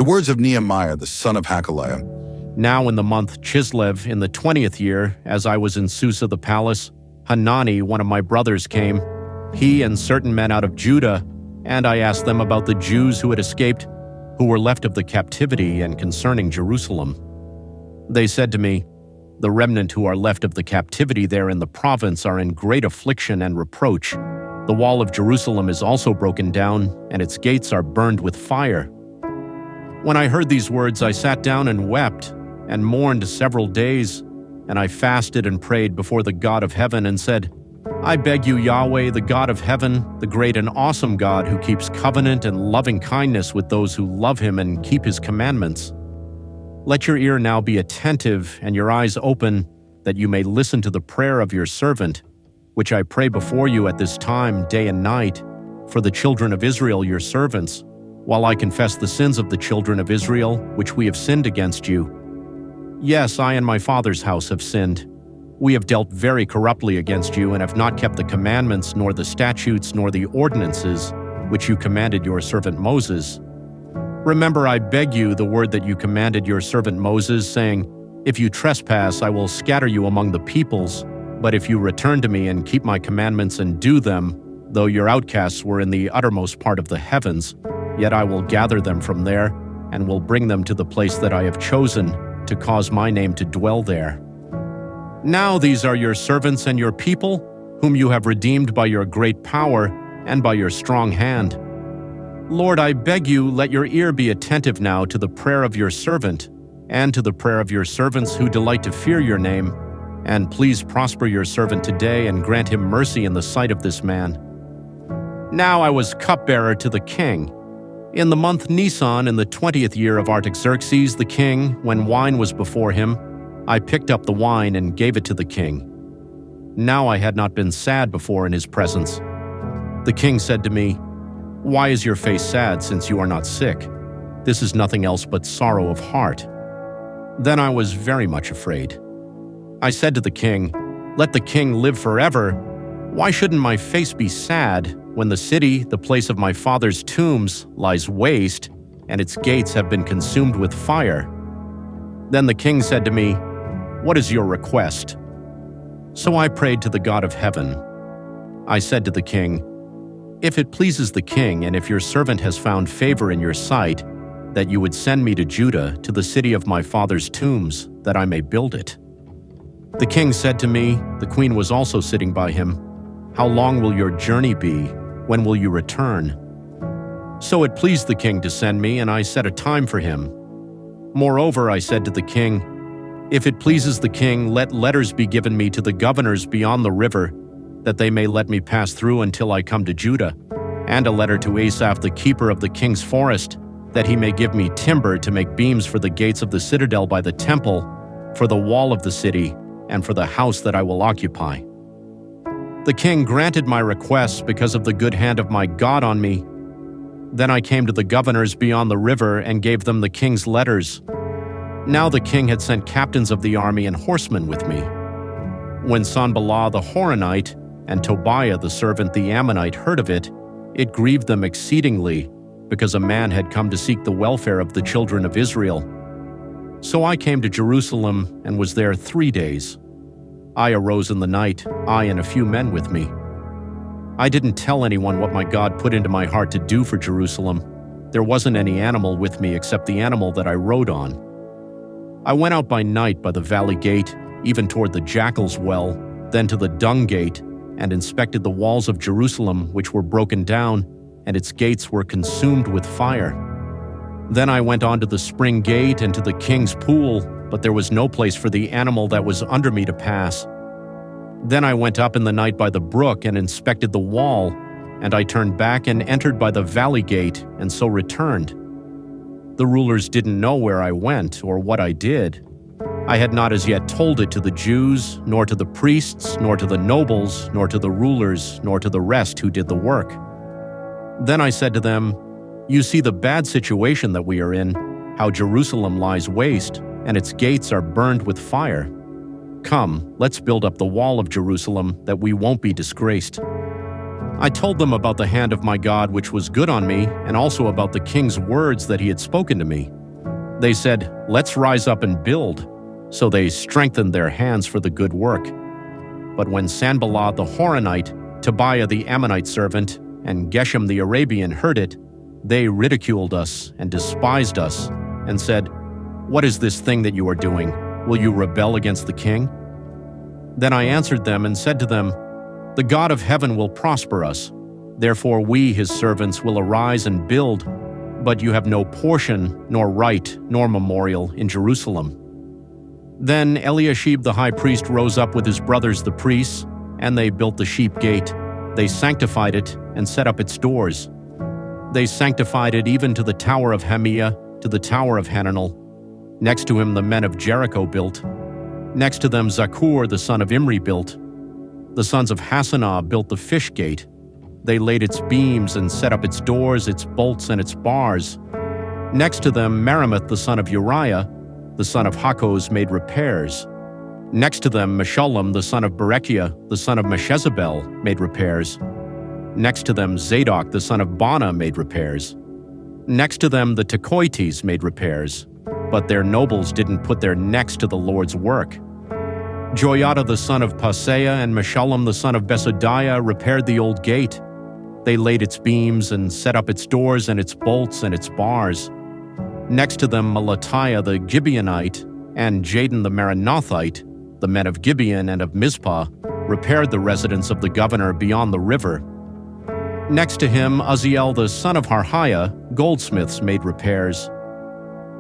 words of Nehemiah, the son of Hakaliah. Now in the month Chislev, in the 20th year, as I was in Susa the palace, Hanani, one of my brothers, came, he and certain men out of Judah, and I asked them about the Jews who had escaped, who were left of the captivity, and concerning Jerusalem. They said to me, "The remnant who are left of the captivity there in the province are in great affliction and reproach. The wall of Jerusalem is also broken down, and its gates are burned with fire." When I heard these words, I sat down and wept, and mourned several days, and I fasted and prayed before the God of heaven and said, "I beg you, Yahweh, the God of heaven, the great and awesome God who keeps covenant and loving kindness with those who love him and keep his commandments. Let your ear now be attentive and your eyes open, that you may listen to the prayer of your servant, which I pray before you at this time, day and night, for the children of Israel, your servants, while I confess the sins of the children of Israel, which we have sinned against you. Yes, I and my father's house have sinned. We have dealt very corruptly against you and have not kept the commandments, nor the statutes, nor the ordinances, which you commanded your servant Moses. Remember, I beg you, the word that you commanded your servant Moses, saying, 'If you trespass, I will scatter you among the peoples. But if you return to me and keep my commandments and do them, though your outcasts were in the uttermost part of the heavens, yet I will gather them from there and will bring them to the place that I have chosen, to cause my name to dwell there.' Now these are your servants and your people, whom you have redeemed by your great power and by your strong hand. Lord, I beg you, let your ear be attentive now to the prayer of your servant, and to the prayer of your servants who delight to fear your name, and please prosper your servant today and grant him mercy in the sight of this man. Now I was cupbearer to the king. In the month Nisan, in the 20th year of Artaxerxes the king, when wine was before him, I picked up the wine and gave it to the king. Now I had not been sad before in his presence. The king said to me, 'Why is your face sad, since you are not sick? This is nothing else but sorrow of heart.' Then I was very much afraid. I said to the king, 'Let the king live forever. Why shouldn't my face be sad when the city, the place of my father's tombs, lies waste, and its gates have been consumed with fire?' Then the king said to me, 'What is your request?' So I prayed to the God of heaven. I said to the king, 'If it pleases the king, and if your servant has found favor in your sight, that you would send me to Judah, to the city of my father's tombs, that I may build it.' The king said to me," the queen was also sitting by him, "How long will your journey be? When will you return?" So it pleased the king to send me, and I set a time for him. Moreover, I said to the king, "If it pleases the king, let letters be given me to the governors beyond the river, that they may let me pass through until I come to Judah, and a letter to Asaph the keeper of the king's forest, that he may give me timber to make beams for the gates of the citadel by the temple, for the wall of the city, and for the house that I will occupy." The king granted my requests because of the good hand of my God on me. Then I came to the governors beyond the river and gave them the king's letters. Now the king had sent captains of the army and horsemen with me. When Sanballat the Horonite and Tobiah the servant the Ammonite heard of it, it grieved them exceedingly, because a man had come to seek the welfare of the children of Israel. So I came to Jerusalem and was there 3 days. I arose in the night, I and a few men with me. I didn't tell anyone what my God put into my heart to do for Jerusalem. There wasn't any animal with me except the animal that I rode on. I went out by night by the valley gate, even toward the jackal's well, then to the dung gate, and inspected the walls of Jerusalem, which were broken down, and its gates were consumed with fire. Then I went on to the spring gate and to the king's pool, but there was no place for the animal that was under me to pass. Then I went up in the night by the brook and inspected the wall, and I turned back and entered by the valley gate, and so returned. The rulers didn't know where I went or what I did. I had not as yet told it to the Jews, nor to the priests, nor to the nobles, nor to the rulers, nor to the rest who did the work. Then I said to them, "You see the bad situation that we are in, how Jerusalem lies waste, and its gates are burned with fire. Come, let's build up the wall of Jerusalem, that we won't be disgraced." I told them about the hand of my God which was good on me, and also about the king's words that he had spoken to me. They said, "Let's rise up and build." So they strengthened their hands for the good work. But when Sanballat the Horonite, Tobiah the Ammonite servant, and Geshem the Arabian heard it, they ridiculed us and despised us, and said, "What is this thing that you are doing? Will you rebel against the king?" Then I answered them and said to them, "The God of heaven will prosper us. Therefore we, his servants, will arise and build, but you have no portion, nor right, nor memorial in Jerusalem." Then Eliashib the high priest rose up with his brothers the priests, and they built the sheep gate. They sanctified it and set up its doors. They sanctified it even to the tower of Hamiah, to the tower of Hananel. Next to him the men of Jericho built. Next to them Zakur the son of Imri built. The sons of Hassanah built the fish gate. They laid its beams and set up its doors, its bolts, and its bars. Next to them Meremoth the son of Uriah, the son of Hakkoz, made repairs. Next to them Meshullam the son of Berechiah, the son of Meshezabel, made repairs. Next to them Zadok the son of Baana made repairs. Next to them the Tekoites made repairs, but their nobles didn't put their necks to the Lord's work. Joiada the son of Paseah and Meshullam the son of Besodiah repaired the old gate. They laid its beams and set up its doors and its bolts and its bars. Next to them Melatiah the Gibeonite and Jadon the Meronothite, the men of Gibeon and of Mizpah, repaired the residence of the governor beyond the river. Next to him Uzziel the son of Harhiah, goldsmiths, made repairs.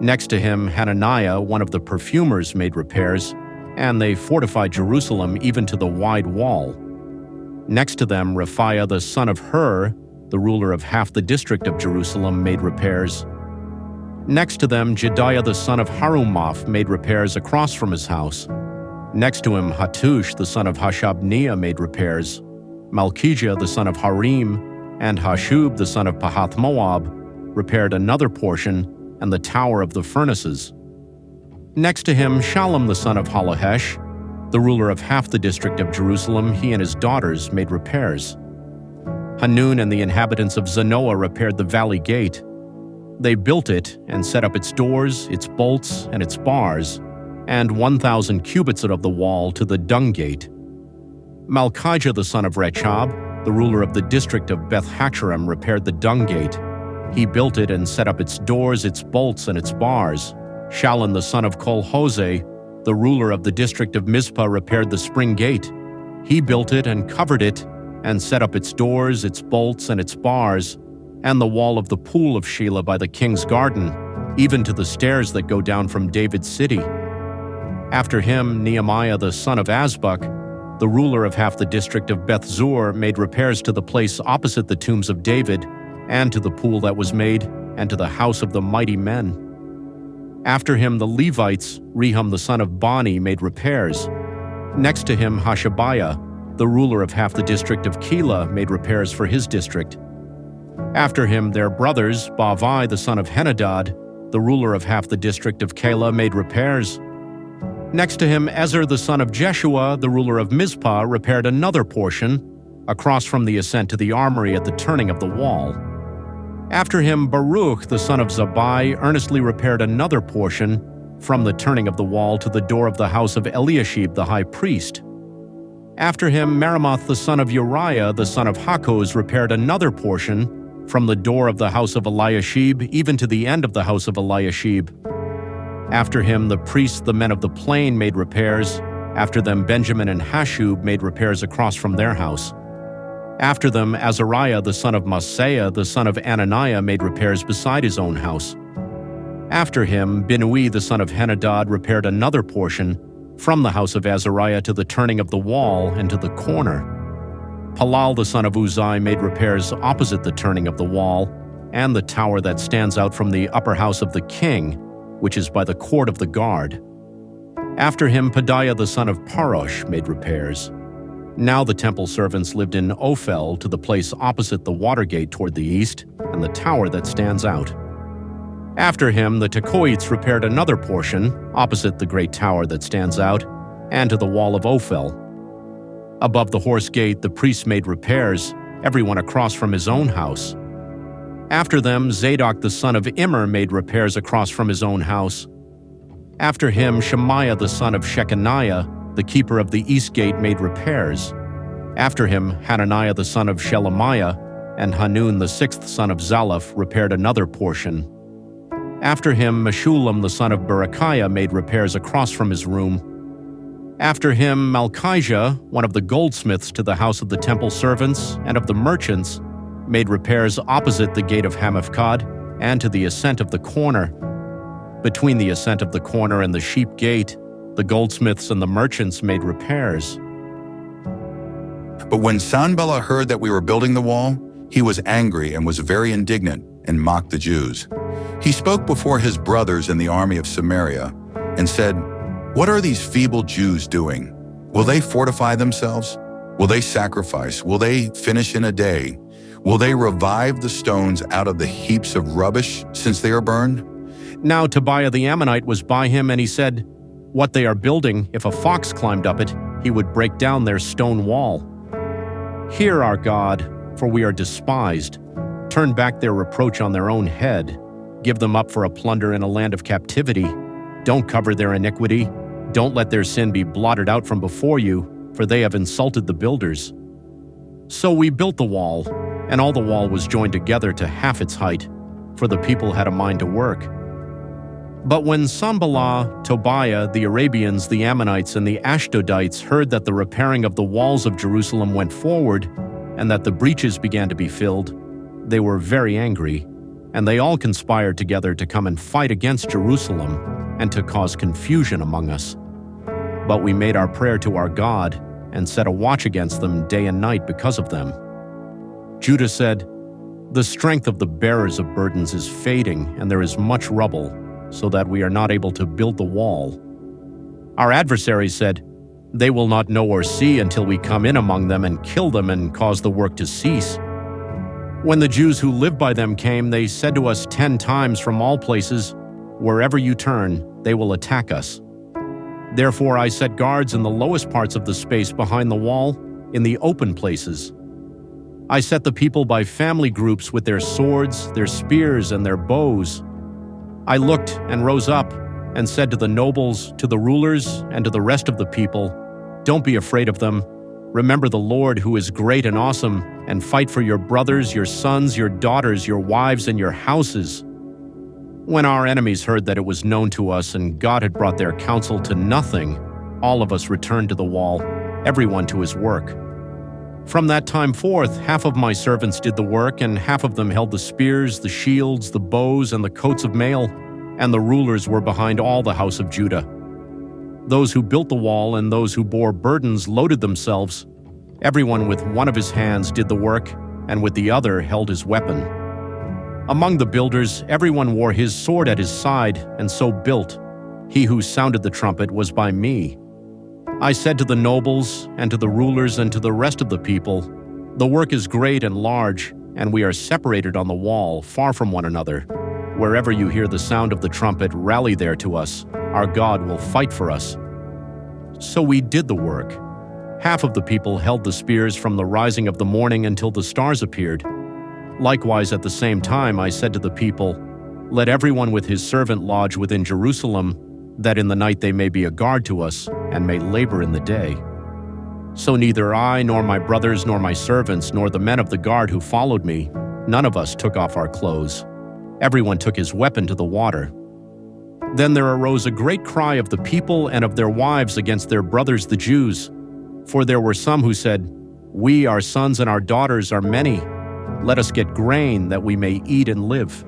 Next to him Hananiah, one of the perfumers, made repairs, and they fortified Jerusalem even to the wide wall. Next to them Raphiah the son of Hur, the ruler of half the district of Jerusalem, made repairs. Next to them Jediah the son of Harumaph made repairs across from his house. Next to him Hattush the son of Hashabniah made repairs. Malchijah the son of Harim and Hashub the son of Pahath-Moab repaired another portion and the tower of the furnaces. Next to him Shallum the son of Halohesh, the ruler of half the district of Jerusalem, he and his daughters made repairs. Hanun and the inhabitants of Zanoah repaired the valley gate. They built it and set up its doors, its bolts, and its bars, and 1,000 cubits of the wall to the dung gate. Malchijah the son of Rechab, the ruler of the district of Beth-Haccherem, repaired the dung gate. He built it and set up its doors, its bolts, and its bars. Shallun the son of Kol-Hoseh, the ruler of the district of Mizpah, repaired the spring gate. He built it and covered it, and set up its doors, its bolts, and its bars, and the wall of the pool of Shelah by the king's garden, even to the stairs that go down from David's city. After him, Nehemiah the son of Azbuk, the ruler of half the district of Beth-Zur, made repairs to the place opposite the tombs of David, and to the pool that was made, and to the house of the mighty men. After him the Levites, Rehum the son of Bani, made repairs. Next to him Hashabiah, the ruler of half the district of Keilah, made repairs for his district. After him their brothers, Bavai the son of Henadad, the ruler of half the district of Keilah, made repairs. Next to him Ezer the son of Jeshua, the ruler of Mizpah, repaired another portion, across from the ascent to the armory at the turning of the wall. After him Baruch the son of Zabbai earnestly repaired another portion, from the turning of the wall to the door of the house of Eliashib the high priest. After him Meremoth the son of Uriah the son of Hakkoz repaired another portion, from the door of the house of Eliashib even to the end of the house of Eliashib. After him the priests, the men of the plain, made repairs. After them Benjamin and Hashub made repairs across from their house. After them Azariah the son of Maaseiah the son of Ananiah made repairs beside his own house. After him Binnui the son of Henadad repaired another portion, from the house of Azariah to the turning of the wall and to the corner. Palal the son of Uzai made repairs opposite the turning of the wall, and the tower that stands out from the upper house of the king, which is by the court of the guard. After him Pedaiah the son of Parosh made repairs. Now the temple servants lived in Ophel, to the place opposite the water gate toward the east, and the tower that stands out. After him the Tekoites repaired another portion, opposite the great tower that stands out, and to the wall of Ophel. Above the horse gate the priests made repairs, everyone across from his own house. After them, Zadok the son of Immer made repairs across from his own house. After him, Shemaiah the son of Shechaniah, the keeper of the east gate, made repairs. After him, Hananiah the son of Shelemiah and Hanun the sixth son of Zalaph repaired another portion. After him, Meshullam the son of Berechiah made repairs across from his room. After him, Malchijah, one of the goldsmiths to the house of the temple servants and of the merchants, made repairs opposite the gate of Hamaphkad and to the ascent of the corner. Between the ascent of the corner and the sheep gate, the goldsmiths and the merchants made repairs. But when Sanballat heard that we were building the wall, he was angry and was very indignant and mocked the Jews. He spoke before his brothers in the army of Samaria and said, "What are these feeble Jews doing? Will they fortify themselves? Will they sacrifice? Will they finish in a day? Will they revive the stones out of the heaps of rubbish since they are burned?" Now Tobiah the Ammonite was by him, and he said, "What they are building, if a fox climbed up it, he would break down their stone wall. Hear our God, for we are despised. Turn back their reproach on their own head. Give them up for a plunder in a land of captivity. Don't cover their iniquity. Don't let their sin be blotted out from before you, for they have insulted the builders." So we built the wall, and all the wall was joined together to half its height, for the people had a mind to work. But when Sanballat, Tobiah, the Arabians, the Ammonites, and the Ashdodites heard that the repairing of the walls of Jerusalem went forward, and that the breaches began to be filled, they were very angry, and they all conspired together to come and fight against Jerusalem and to cause confusion among us. But we made our prayer to our God and set a watch against them day and night because of them. Judah said, "The strength of the bearers of burdens is fading, and there is much rubble, so that we are not able to build the wall." Our adversaries said, "They will not know or see until we come in among them and kill them and cause the work to cease." When the Jews who lived by them came, they said to us 10 times from all places, "Wherever you turn, they will attack us." Therefore I set guards in the lowest parts of the space behind the wall, in the open places. I set the people by family groups with their swords, their spears, and their bows. I looked and rose up and said to the nobles, to the rulers, and to the rest of the people, "Don't be afraid of them. Remember the Lord who is great and awesome, and fight for your brothers, your sons, your daughters, your wives, and your houses." When our enemies heard that it was known to us and God had brought their counsel to nothing, all of us returned to the wall, everyone to his work. From that time forth, half of my servants did the work, and half of them held the spears, the shields, the bows, and the coats of mail, and the rulers were behind all the house of Judah. Those who built the wall and those who bore burdens loaded themselves. Everyone with one of his hands did the work, and with the other held his weapon. Among the builders, everyone wore his sword at his side, and so built. He who sounded the trumpet was by me. I said to the nobles, and to the rulers, and to the rest of the people, "The work is great and large, and we are separated on the wall, far from one another. Wherever you hear the sound of the trumpet, rally there to us. Our God will fight for us." So we did the work. Half of the people held the spears from the rising of the morning until the stars appeared. Likewise, at the same time, I said to the people, "Let everyone with his servant lodge within Jerusalem, that in the night they may be a guard to us, and may labor in the day." So neither I, nor my brothers, nor my servants, nor the men of the guard who followed me, none of us took off our clothes. Everyone took his weapon to the water. Then there arose a great cry of the people and of their wives against their brothers the Jews. For there were some who said, "We, our sons and our daughters, are many. Let us get grain that we may eat and live."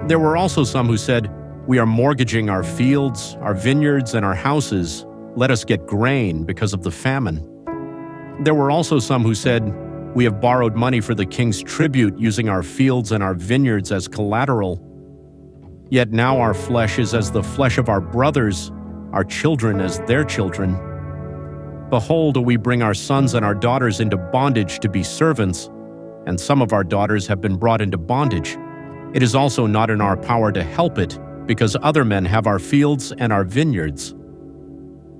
There were also some who said, "We are mortgaging our fields, our vineyards, and our houses. Let us get grain because of the famine." There were also some who said, "We have borrowed money for the king's tribute, using our fields and our vineyards as collateral. Yet now our flesh is as the flesh of our brothers, our children as their children. Behold, we bring our sons and our daughters into bondage to be servants, and some of our daughters have been brought into bondage. It is also not in our power to help it, because other men have our fields and our vineyards."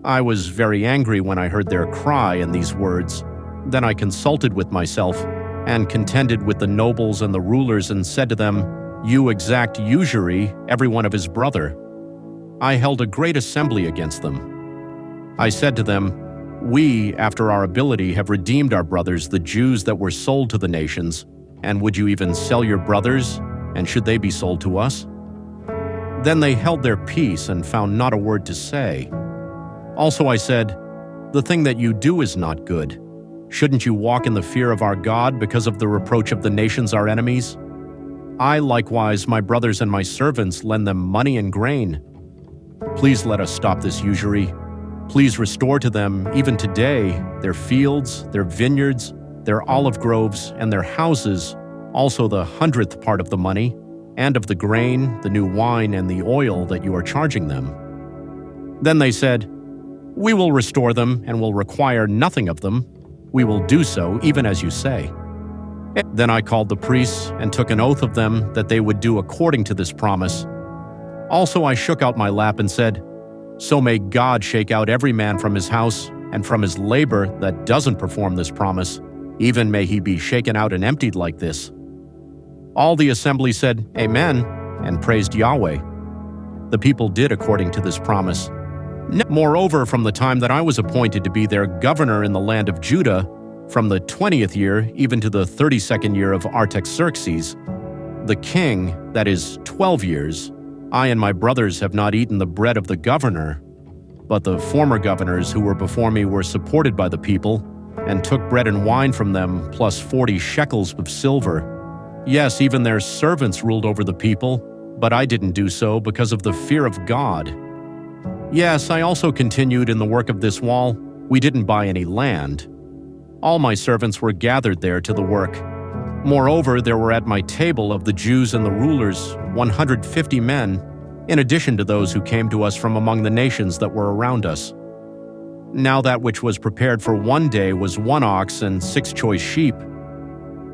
I was very angry when I heard their cry and these words. Then I consulted with myself, and contended with the nobles and the rulers and said to them, "You exact usury, every one of his brother." I held a great assembly against them. I said to them, "We, after our ability, have redeemed our brothers, the Jews that were sold to the nations, and would you even sell your brothers, and should they be sold to us?" Then they held their peace and found not a word to say. Also I said, "The thing that you do is not good. Shouldn't you walk in the fear of our God because of the reproach of the nations our enemies? I likewise, my brothers and my servants, lend them money and grain. Please let us stop this usury. Please restore to them, even today, their fields, their vineyards, their olive groves, and their houses, also the 100th part of the money, and of the grain, the new wine, and the oil that you are charging them." Then they said, "We will restore them and will require nothing of them. We will do so, even as you say." Then I called the priests and took an oath of them that they would do according to this promise. Also I shook out my lap and said, "So may God shake out every man from his house and from his labor that doesn't perform this promise, even may he be shaken out and emptied like this." All the assembly said, "Amen," and praised Yahweh. The people did according to this promise. Moreover, from the time that I was appointed to be their governor in the land of Judah, from the 20th year even to the 32nd year of Artaxerxes, the king, that is 12 years, I and my brothers have not eaten the bread of the governor, but the former governors who were before me were supported by the people, and took bread and wine from them, plus 40 shekels of silver. Yes, even their servants ruled over the people, but I didn't do so because of the fear of God. Yes, I also continued in the work of this wall. We didn't buy any land. All my servants were gathered there to the work. Moreover, there were at my table of the Jews and the rulers 150 men, in addition to those who came to us from among the nations that were around us. Now that which was prepared for one day was 1 ox and 6 choice sheep.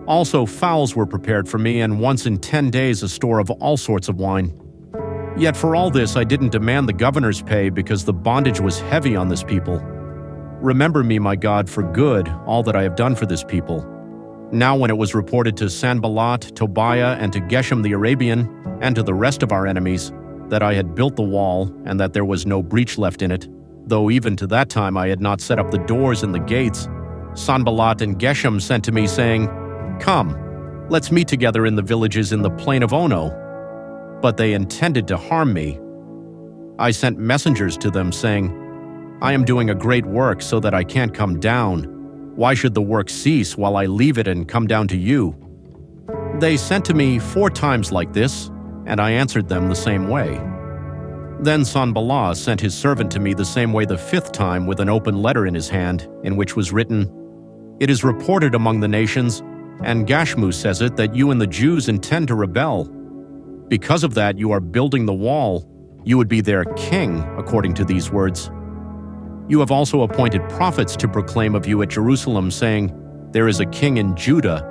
Also fowls were prepared for me, and once in 10 days a store of all sorts of wine. Yet for all this I didn't demand the governor's pay, because the bondage was heavy on this people. Remember me, my God, for good, all that I have done for this people. Now when it was reported to Sanballat, Tobiah, and to Geshem the Arabian, and to the rest of our enemies, that I had built the wall, and that there was no breach left in it, though even to that time I had not set up the doors and the gates, Sanballat and Geshem sent to me, saying, "Come, let's meet together in the villages in the plain of Ono." But they intended to harm me. I sent messengers to them, saying, "I am doing a great work so that I can't come down. Why should the work cease while I leave it and come down to you?" They sent to me 4 times like this, and I answered them the same way. Then Sanballat sent his servant to me the same way the 5th time, with an open letter in his hand, in which was written, "It is reported among the nations, and Gashmu says it, that you and the Jews intend to rebel. Because of that you are building the wall. You would be their king, according to these words. You have also appointed prophets to proclaim of you at Jerusalem, saying, 'There is a king in Judah.'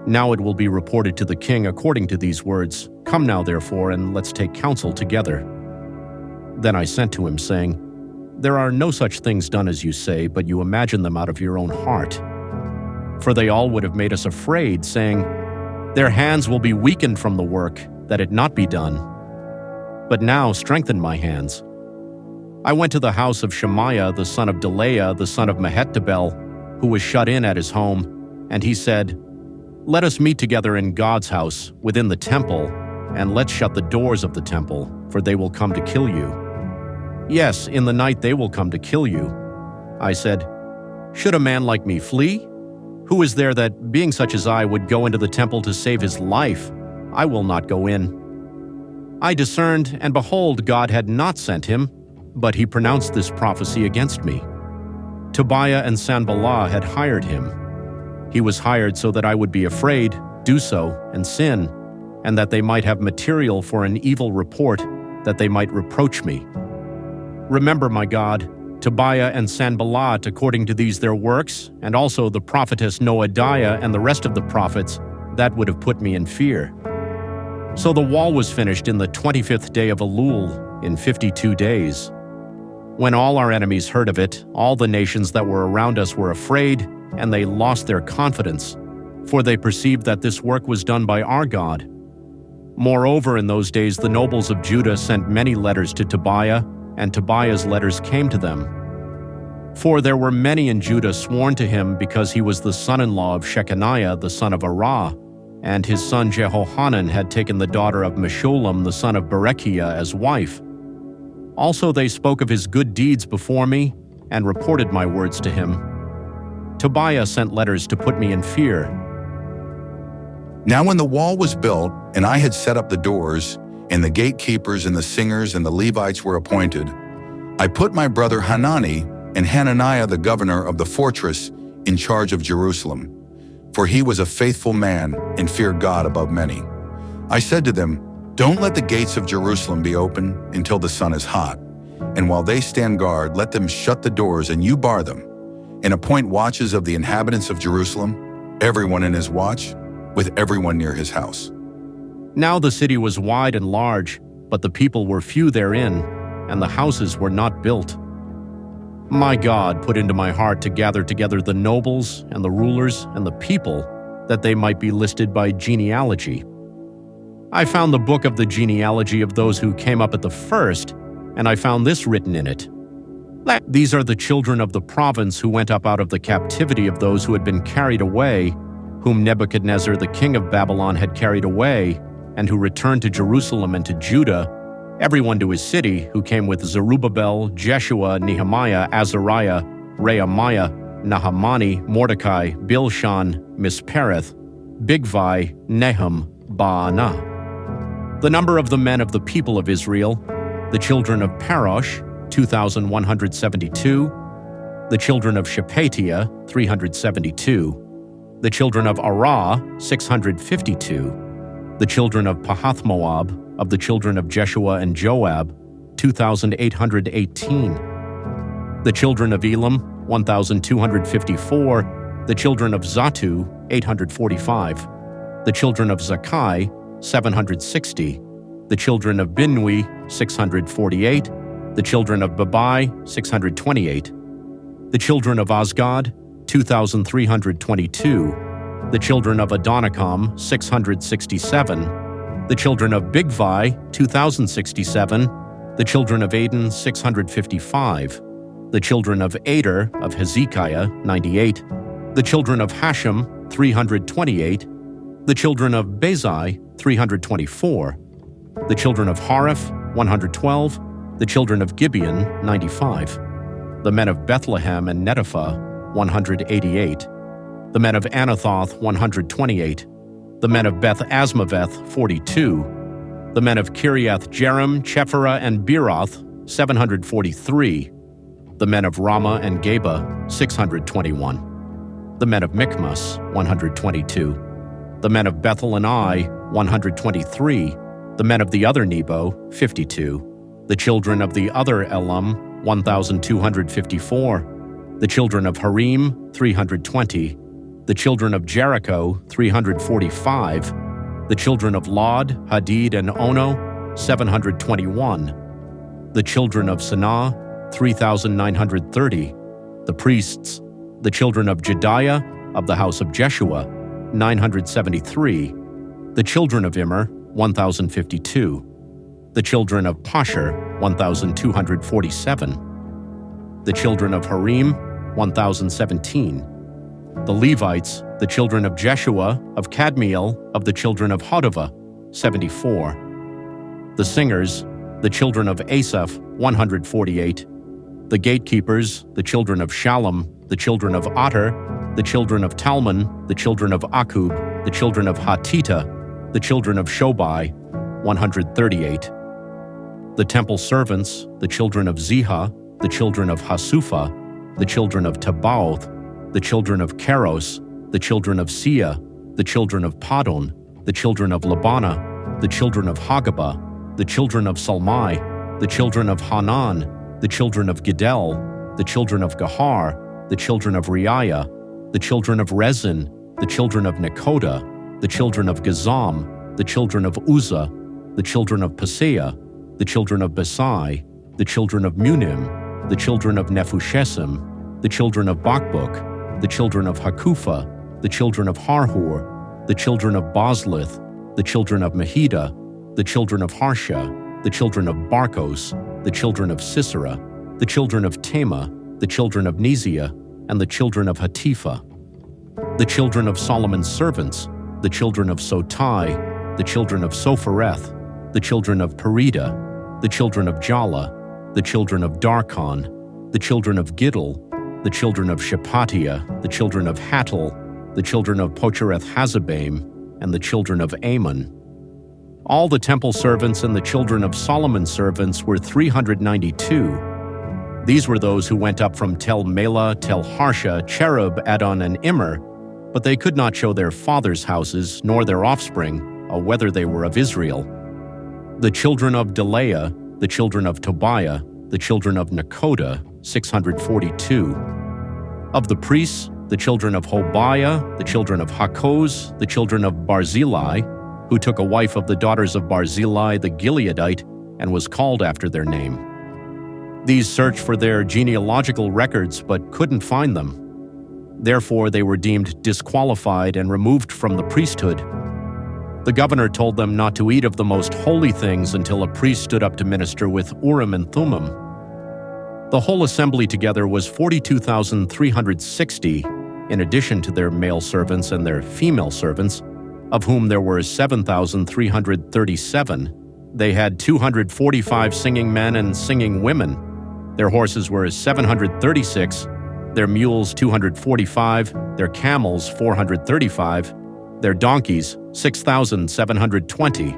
Now it will be reported to the king according to these words. Come now, therefore, and let's take counsel together." Then I sent to him, saying, "There are no such things done as you say, but you imagine them out of your own heart. For they all would have made us afraid, saying, 'Their hands will be weakened from the work, that it not be done.' But now strengthen my hands." I went to the house of Shemaiah the son of Delaiah the son of Mehetabel, who was shut in at his home, and he said, "Let us meet together in God's house, within the temple, and let's shut the doors of the temple, for they will come to kill you. Yes, in the night they will come to kill you." I said, "Should a man like me flee? Who is there that, being such as I, would go into the temple to save his life? I will not go in." I discerned, and behold, God had not sent him, but he pronounced this prophecy against me. Tobiah and Sanballat had hired him. He was hired so that I would be afraid, do so, and sin, and that they might have material for an evil report, that they might reproach me. Remember, my God, Tobiah and Sanballat according to these their works, and also the prophetess Noadiah and the rest of the prophets, that would have put me in fear. So the wall was finished in the 25th day of Elul, in 52 days. When all our enemies heard of it, all the nations that were around us were afraid, and they lost their confidence, for they perceived that this work was done by our God. Moreover, in those days the nobles of Judah sent many letters to Tobiah, and Tobiah's letters came to them. For there were many in Judah sworn to him because he was the son-in-law of Shechaniah the son of Arah, and his son Jehohanan had taken the daughter of Meshullam the son of Berechiah as wife. Also they spoke of his good deeds before me, and reported my words to him. Tobiah sent letters to put me in fear. Now when the wall was built, and I had set up the doors, and the gatekeepers and the singers and the Levites were appointed, I put my brother Hanani and Hananiah the governor of the fortress in charge of Jerusalem, for he was a faithful man and feared God above many. I said to them, "Don't let the gates of Jerusalem be open until the sun is hot, and while they stand guard, let them shut the doors and you bar them, and appoint watches of the inhabitants of Jerusalem, everyone in his watch, with everyone near his house." Now the city was wide and large, but the people were few therein, and the houses were not built. My God put into my heart to gather together the nobles and the rulers and the people, that they might be listed by genealogy. I found the book of the genealogy of those who came up at the first, and I found this written in it. These are the children of the province who went up out of the captivity of those who had been carried away, whom Nebuchadnezzar the king of Babylon had carried away, and who returned to Jerusalem and to Judah, everyone to his city, who came with Zerubbabel, Jeshua, Nehemiah, Azariah, Rehemiah, Nahamani, Mordecai, Bilshan, Mispereth, Bigvai, Nahum, Baanah. The number of the men of the people of Israel, the children of Parosh, 2,172, the children of Shephatiah, 372, the children of Arah, 652, the children of Pahath-Moab, of the children of Jeshua and Joab, 2,818, the children of Elam, 1,254, the children of Zatu, 845, the children of Zakai, 760, the children of Binnui, 648, the children of Babai, 628, the children of Azgad, 2,322, the children of Adonikam, 667, the children of Bigvai, 2,067, the children of Aden, 655, the children of Ader, of Hezekiah, 98, the children of Hashem, 328, the children of Bezai, 324, the children of Hariph, 112, the children of Gibeon, 95, the men of Bethlehem and Netophah, 188, the men of Anathoth, 128, the men of Beth Asmaveth, 42, the men of Kiriath Jearim, Chephirah, and Beeroth, 743, the men of Ramah and Geba, 621, the men of Michmas, 122, the men of Bethel and Ai, 123, the men of the other Nebo, 52, the children of the other Elam, 1,254, the children of Harim, 320, the children of Jericho, 345, the children of Lod, Hadid, and Ono, 721, the children of Sanaa, 3,930, the priests, the children of Jediah, of the house of Jeshua, 973, the children of Immer, 1,052, the children of Pasher, 1,247, the children of Harim, 1,017, the Levites, the children of Jeshua, of Kadmiel, of the children of Hodavah, 74, the singers, the children of Asaph, 148, the gatekeepers, the children of Shallum, the children of Ater, the children of Talmon, the children of Akub, the children of Hatita, the children of Shobai, 138, the temple servants, the children of Ziha, the children of Hasupha, the children of Tabaoth, the children of Keros, the children of Sia, the children of Padon, the children of Labana, the children of Hagabah, the children of Salmai, the children of Hanan, the children of Gidel, the children of Gahar, the children of Reiah, the children of Rezin, the children of Nekoda, the children of Gazam, the children of Uzzah, the children of Paseah, the children of Besai, the children of Munim, the children of Nephushesim, the children of Bakbuk, the children of Hakufa, the children of Harhur, the children of Boslith, the children of Mahida, the children of Harsha, the children of Barkos, the children of Sisera, the children of Tema, the children of Neziah, and the children of Hatifa. The children of Solomon's servants, the children of Sotai, the children of Sophereth, the children of Perida, the children of Jala, the children of Darkon, the children of Giddel, the children of Shephatiah, the children of Hattil, the children of Pochereth-Hazzebaim, and the children of Ammon. All the temple servants and the children of Solomon's servants were 392. These were those who went up from Tel Melah, Tel Harsha, Cherub, Adon, and Immer, but they could not show their fathers' houses, nor their offspring, whether they were of Israel. The children of Delaiah, the children of Tobiah, the children of Nekoda, 642. Of the priests, the children of Hobiah, the children of Hakkoz, the children of Barzillai, who took a wife of the daughters of Barzillai the Gileadite, and was called after their name. These searched for their genealogical records but couldn't find them. Therefore, they were deemed disqualified and removed from the priesthood. The governor told them not to eat of the most holy things until a priest stood up to minister with Urim and Thummim. The whole assembly together was 42,360, in addition to their male servants and their female servants, of whom there were 7,337. They had 245 singing men and singing women. Their horses were 736, their mules 245, their camels 435, their donkeys 6,720.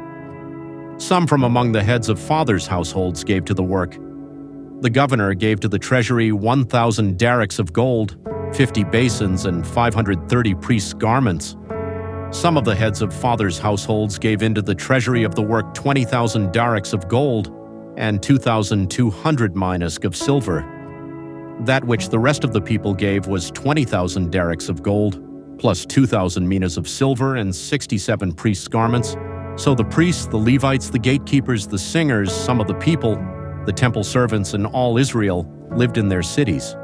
Some from among the heads of fathers' households gave to the work. The governor gave to the treasury 1,000 darricks of gold, 50 basins, and 530 priests' garments. Some of the heads of fathers' households gave into the treasury of the work 20,000 darricks of gold and 2,200 minas of silver. That which the rest of the people gave was 20,000 darricks of gold, plus 2,000 minas of silver and 67 priests' garments. So the priests, the Levites, the gatekeepers, the singers, some of the people, the temple servants, and all Israel lived in their cities.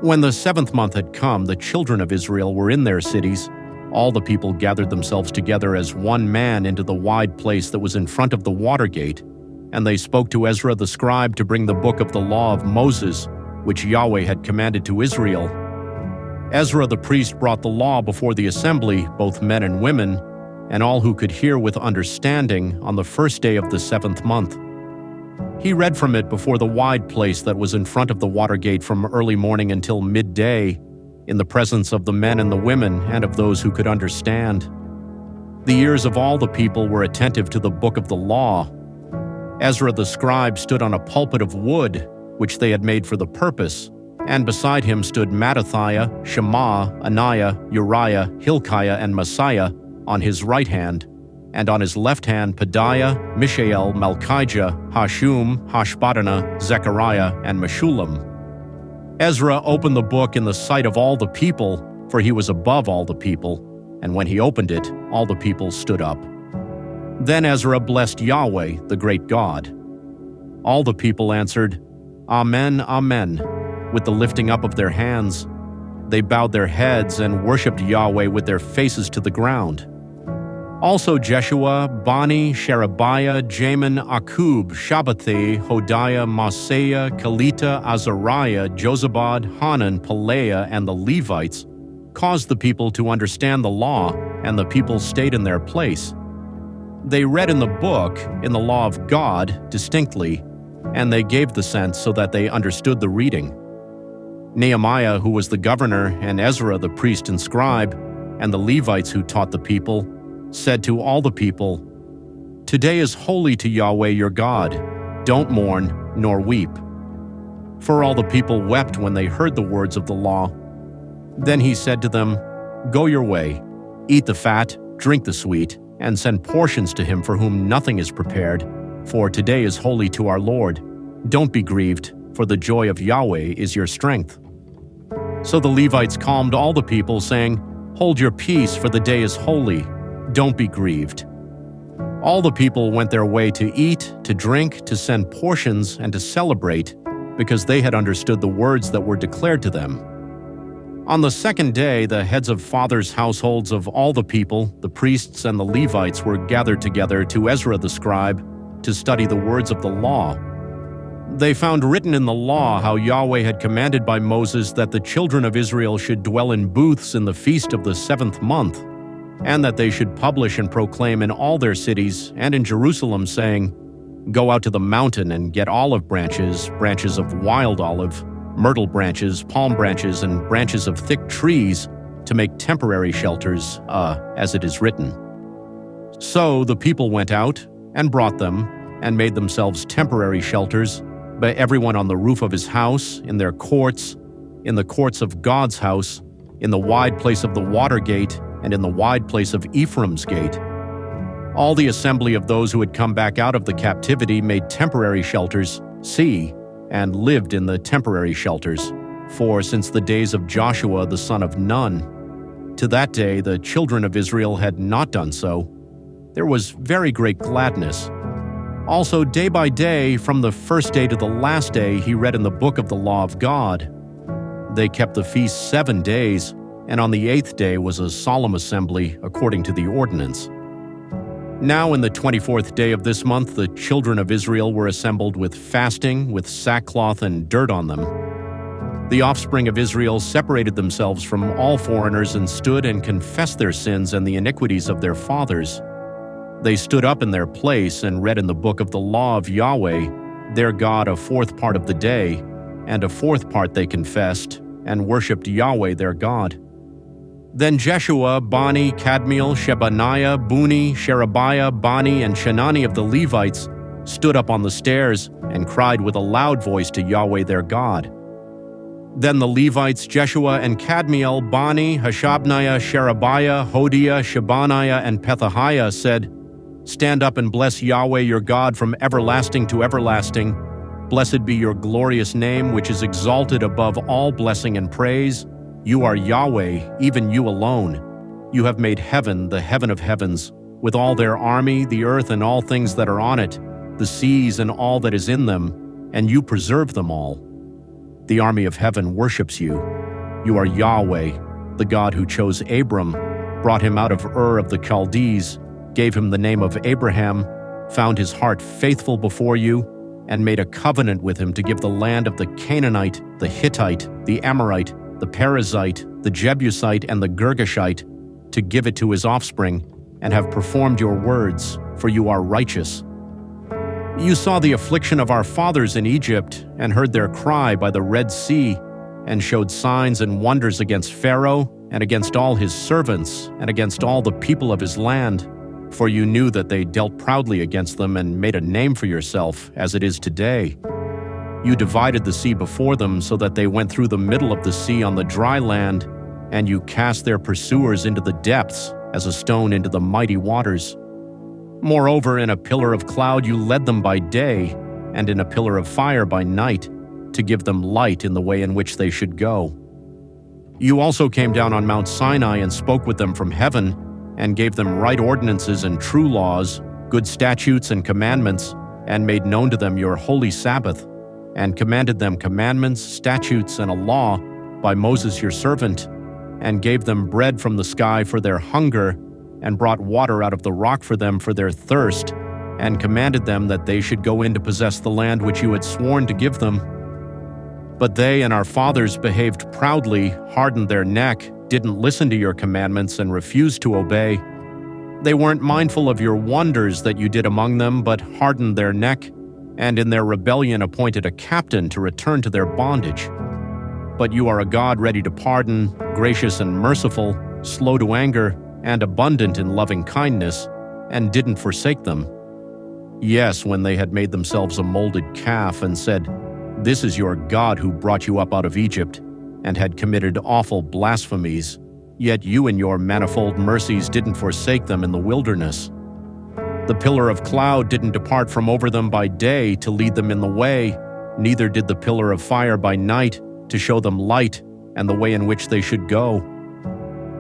When the 7th month had come, the children of Israel were in their cities. All the people gathered themselves together as one man into the wide place that was in front of the water gate, and they spoke to Ezra the scribe to bring the book of the law of Moses, which Yahweh had commanded to Israel. Ezra the priest brought the law before the assembly, both men and women, and all who could hear with understanding, on the first day of the 7th month. He read from it before the wide place that was in front of the water gate from early morning until midday, in the presence of the men and the women and of those who could understand. The ears of all the people were attentive to the book of the law. Ezra the scribe stood on a pulpit of wood, which they had made for the purpose, and beside him stood Mattathiah, Shema, Ananiah, Uriah, Hilkiah, and Messiah on his right hand, and on his left hand Pedaiah, Mishael, Malchijah, Hashum, Hashbaddanah, Zechariah, and Meshullam. Ezra opened the book in the sight of all the people, for he was above all the people, and when he opened it, all the people stood up. Then Ezra blessed Yahweh, the great God. All the people answered, Amen, Amen, with the lifting up of their hands. They bowed their heads and worshipped Yahweh with their faces to the ground. Also Jeshua, Bani, Sherebiah, Jamin, Akub, Shabbathai, Hodiah, Maaseiah, Kelita, Azariah, Jozabad, Hanan, Pelaiah, and the Levites caused the people to understand the law, and the people stayed in their place. They read in the book, in the law of God, distinctly, and they gave the sense so that they understood the reading. Nehemiah, who was the governor, and Ezra the priest and scribe, and the Levites who taught the people, said to all the people, Today is holy to Yahweh your God. Don't mourn, nor weep. For all the people wept when they heard the words of the law. Then he said to them, Go your way, eat the fat, drink the sweet, and send portions to him for whom nothing is prepared, for today is holy to our Lord. Don't be grieved, for the joy of Yahweh is your strength. So the Levites calmed all the people, saying, Hold your peace, for the day is holy. Don't be grieved. All the people went their way to eat, to drink, to send portions, and to celebrate, because they had understood the words that were declared to them. On the second day, the heads of fathers' households of all the people, the priests and the Levites, were gathered together to Ezra the scribe to study the words of the law. They found written in the law how Yahweh had commanded by Moses that the children of Israel should dwell in booths in the feast of the 7th month, and that they should publish and proclaim in all their cities and in Jerusalem, saying, "Go out to the mountain and get olive branches, branches of wild olive, myrtle branches, palm branches, and branches of thick trees to make temporary shelters, as it is written." So the people went out and brought them and made themselves temporary shelters, by everyone on the roof of his house, in their courts, in the courts of God's house, in the wide place of the water gate, and in the wide place of Ephraim's gate. All the assembly of those who had come back out of the captivity made temporary shelters, and lived in the temporary shelters. For since the days of Joshua the son of Nun, to that day the children of Israel had not done so, there was very great gladness. Also, day by day, from the first day to the last day, he read in the book of the law of God. They kept the feast 7 days, and on the 8th day was a solemn assembly according to the ordinance. Now in the 24th day of this month, the children of Israel were assembled with fasting, with sackcloth and dirt on them. The offspring of Israel separated themselves from all foreigners and stood and confessed their sins and the iniquities of their fathers. They stood up in their place and read in the book of the law of Yahweh, their God, a 4th part of the day, and a 4th part they confessed, and worshipped Yahweh their God. Then Jeshua, Bani, Kadmiel, Shebaniah, Buni, Sherebiah, Bani, and Shenani of the Levites stood up on the stairs and cried with a loud voice to Yahweh their God. Then the Levites, Jeshua and Kadmiel, Bani, Hashabniah, Sherebiah, Hodiah, Shebaniah, and Pethahiah said, "Stand up and bless Yahweh your God from everlasting to everlasting. Blessed be your glorious name, which is exalted above all blessing and praise. You are Yahweh, even you alone. You have made heaven, the heaven of heavens, with all their army, the earth and all things that are on it, the seas and all that is in them, and you preserve them all. The army of heaven worships you. You are Yahweh, the God who chose Abram, brought him out of Ur of the Chaldees, gave him the name of Abraham, found his heart faithful before you, and made a covenant with him to give the land of the Canaanite, the Hittite, the Amorite, the Perizzite, the Jebusite, and the Girgashite, to give it to his offspring, and have performed your words, for you are righteous. You saw the affliction of our fathers in Egypt, and heard their cry by the Red Sea, and showed signs and wonders against Pharaoh, and against all his servants, and against all the people of his land. For you knew that they dealt proudly against them and made a name for yourself, as it is today. You divided the sea before them so that they went through the middle of the sea on the dry land, and you cast their pursuers into the depths, as a stone into the mighty waters. Moreover, in a pillar of cloud you led them by day, and in a pillar of fire by night, to give them light in the way in which they should go. You also came down on Mount Sinai and spoke with them from heaven, and gave them right ordinances and true laws, good statutes and commandments, and made known to them your holy Sabbath, and commanded them commandments, statutes, and a law by Moses your servant, and gave them bread from the sky for their hunger, and brought water out of the rock for them for their thirst, and commanded them that they should go in to possess the land which you had sworn to give them. But they and our fathers behaved proudly, hardened their neck, didn't listen to your commandments, and refused to obey. They weren't mindful of your wonders that you did among them, but hardened their neck, and in their rebellion appointed a captain to return to their bondage. But you are a God ready to pardon, gracious and merciful, slow to anger, and abundant in loving kindness, and didn't forsake them. Yes, when they had made themselves a molded calf and said, "This is your God who brought you up out of Egypt," and had committed awful blasphemies, yet you in your manifold mercies didn't forsake them in the wilderness. The pillar of cloud didn't depart from over them by day to lead them in the way, neither did the pillar of fire by night to show them light and the way in which they should go.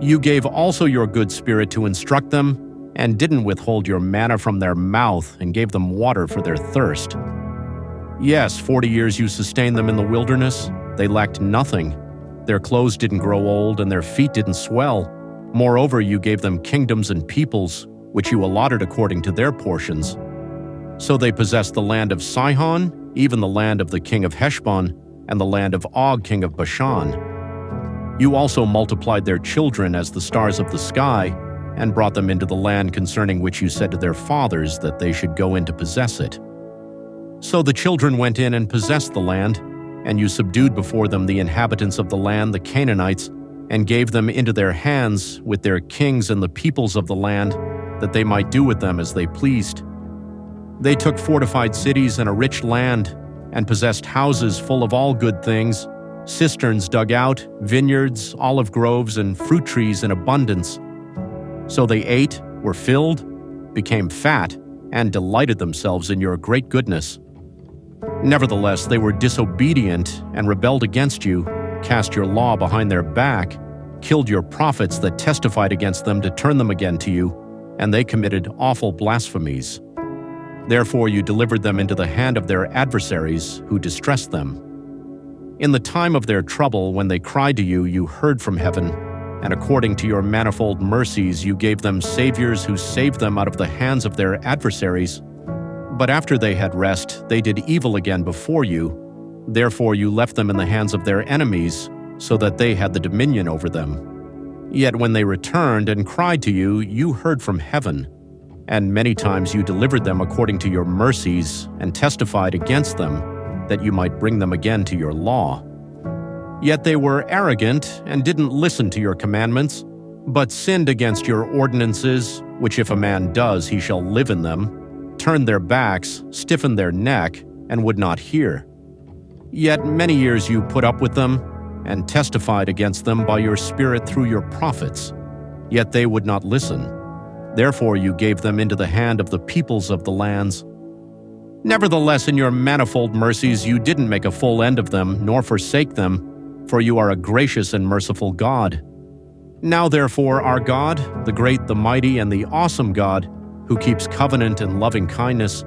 You gave also your good spirit to instruct them, and didn't withhold your manna from their mouth, and gave them water for their thirst. Yes, 40 years you sustained them in the wilderness. They lacked nothing. Their clothes didn't grow old and their feet didn't swell. Moreover, you gave them kingdoms and peoples, which you allotted according to their portions. So they possessed the land of Sihon, even the land of the king of Heshbon, and the land of Og, king of Bashan. You also multiplied their children as the stars of the sky, and brought them into the land concerning which you said to their fathers that they should go in to possess it. So the children went in and possessed the land, and you subdued before them the inhabitants of the land, the Canaanites, and gave them into their hands with their kings and the peoples of the land, that they might do with them as they pleased. They took fortified cities and a rich land, and possessed houses full of all good things, cisterns dug out, vineyards, olive groves, and fruit trees in abundance. So they ate, were filled, became fat, and delighted themselves in your great goodness. Nevertheless, they were disobedient and rebelled against you, cast your law behind their back, killed your prophets that testified against them to turn them again to you, and they committed awful blasphemies. Therefore you delivered them into the hand of their adversaries, who distressed them. In the time of their trouble, when they cried to you, you heard from heaven, and according to your manifold mercies you gave them saviors who saved them out of the hands of their adversaries. But after they had rest, they did evil again before you. Therefore you left them in the hands of their enemies, so that they had the dominion over them. Yet when they returned and cried to you, you heard from heaven, and many times you delivered them according to your mercies, and testified against them, that you might bring them again to your law. Yet they were arrogant and didn't listen to your commandments, but sinned against your ordinances, which if a man does, he shall live in them, turned their backs, stiffened their neck, and would not hear. Yet many years you put up with them, and testified against them by your Spirit through your prophets. Yet they would not listen. Therefore you gave them into the hand of the peoples of the lands. Nevertheless, in your manifold mercies you didn't make a full end of them, nor forsake them, for you are a gracious and merciful God. Now therefore, our God, the great, the mighty, and the awesome God, who keeps covenant and loving kindness,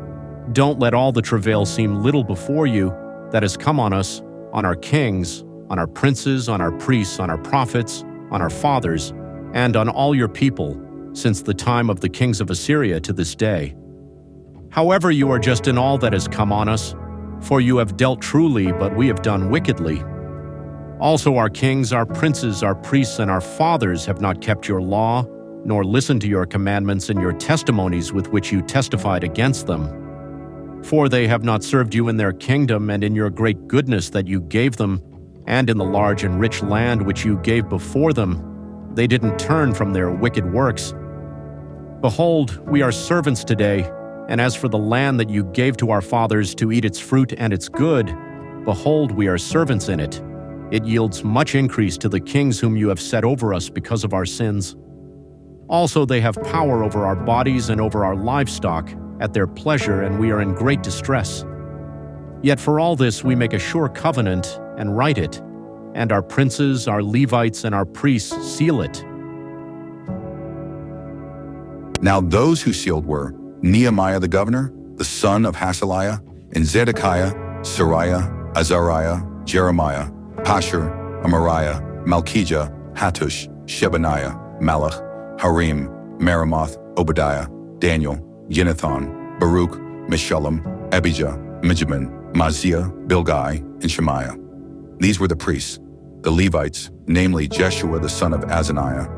don't let all the travail seem little before you that has come on us, on our kings, on our princes, on our priests, on our prophets, on our fathers, and on all your people, since the time of the kings of Assyria to this day. However, you are just in all that has come on us, for you have dealt truly, but we have done wickedly. Also our kings, our princes, our priests, and our fathers have not kept your law, nor listened to your commandments and your testimonies with which you testified against them. For they have not served you in their kingdom and in your great goodness that you gave them, and in the large and rich land which you gave before them. They didn't turn from their wicked works. Behold, we are servants today, and as for the land that you gave to our fathers to eat its fruit and its good, behold, we are servants in it. It yields much increase to the kings whom you have set over us because of our sins. Also they have power over our bodies and over our livestock, at their pleasure, and we are in great distress. Yet for all this we make a sure covenant and write it, and our princes, our Levites, and our priests seal it. Now those who sealed were Nehemiah the governor, the son of Hasaliah, and Zedekiah, Sariah, Azariah, Jeremiah, Pashur, Amariah, Malchijah, Hattush, Shebaniah, Malach, Harim, Meremoth, Obadiah, Daniel, Yinathan, Baruch, Meshullam, Abijah, Mijamin, Maaziah, Bilgai, and Shemaiah. These were the priests, the Levites, namely Jeshua the son of Azaniah,